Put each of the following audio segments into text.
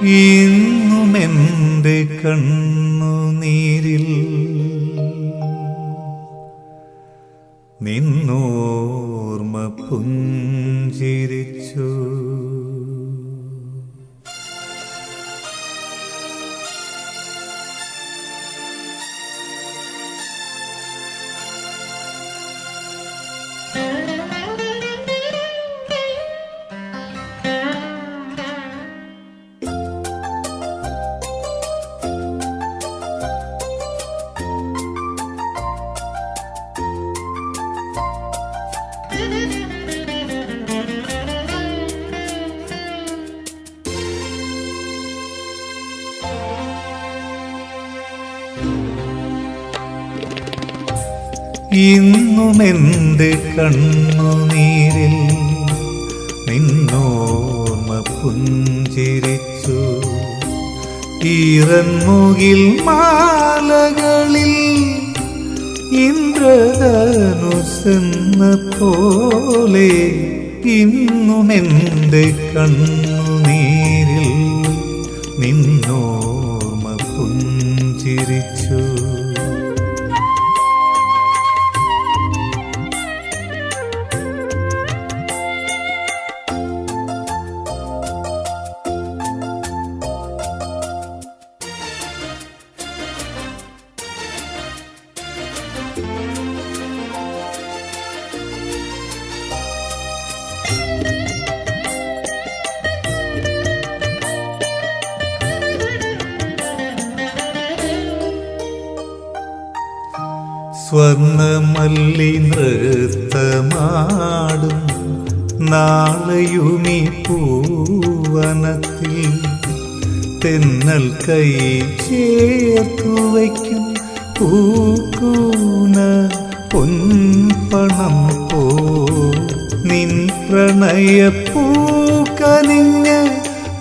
ഇന്നുമെന്റെ കണ്ണുനീരിൽ നിന്നോർമ്മ പുഞ്ചിരിച്ചു. ഇന്നുമെന്റെ കണ്ണുനീരിൽ നിന്നോർമ്മ പുഞ്ചിരിച്ചു. ഈറൻമുകിൽ മാലകളിൽ ഇന്ദ്രധനുസെന്ന പോലെ ഇന്നുമെന്റെ കണ്ണുനീരിൽ നിന്നോർമ്മ പുഞ്ചിരിച്ചു. സ്വർണമല്ലി നൃത്തമാടും നാളെയുമീ പൂവനത്തിൽ തെന്നൽ കൈ ചേർത്തു വയ്ക്കും പൂക്കൂന പൊൻപണം പോ നിൻ പ്രണയപ്പൂക്കനിഞ്ഞ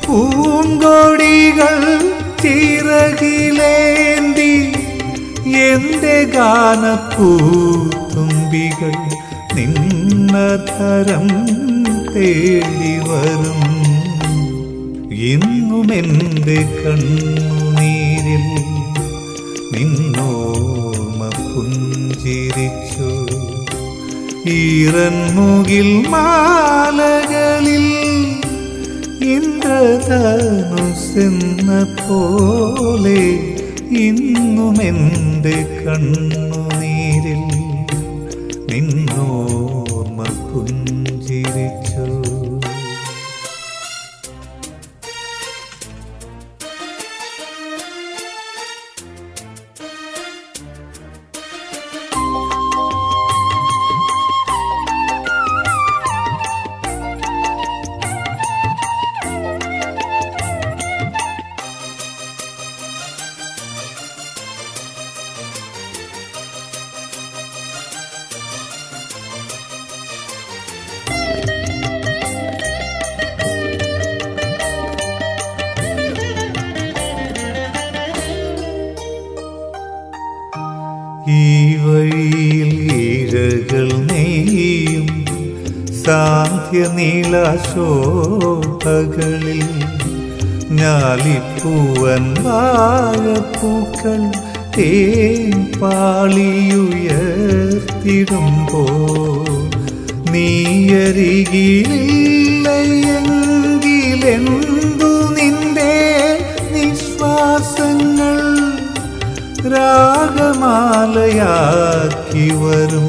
പൂങ്കൊടികൾ ചിറകിലേന്തി എന്റെ ഗാനപ്പൂത്തുമ്പികൾ നിന്നധരം തേടി വരും. ഇന്നുമെന്റെ കണ്ണുനീരിൽ നിന്നോർമ്മ പുഞ്ചിരിച്ചു. ഈറൻമുകിൽ മാലകളിൽ ഇന്ദ്രധനുസെന്ന പോലെ ഇന്നുമെന്റെ കണ്ണുനീരിൽ നിന്നോർമ്മ പുഞ്ചിരിച്ചു. ഈ വഴിയിൽ ഇഴകൾ നെയ്യും സാന്ധ്യനീലാശോഭകളിൽ ഞാലിപ്പൂവൻ വാഴപ്പൂക്കൾ തേൻ പാളിയുയർത്തിടുമ്പോ നീയരികിലെന്തു നിന്റെ നിശ്വാസങ്ങൾ രാഗമാലയാക്കി വരും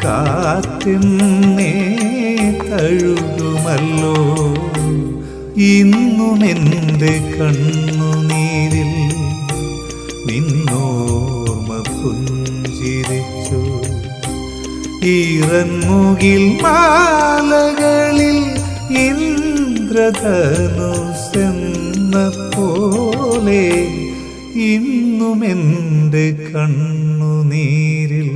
കാറ്റെന്നേ തഴുകുമല്ലോ. ഇന്നുമെന്റെ കണ്ണുനീരിൽ നിന്നോർമ്മ പുഞ്ചിരിച്ചു. ഈറൻമുകിൽ മാലകളിൽ ഇന്ദ്രധനുസെന്ന പോലെ ഇന്നുമെന്റെ കണ്ണുനീരിൽ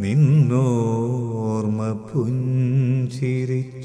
നിന്നോർമ്മ പുഞ്ചിരിച്ചു.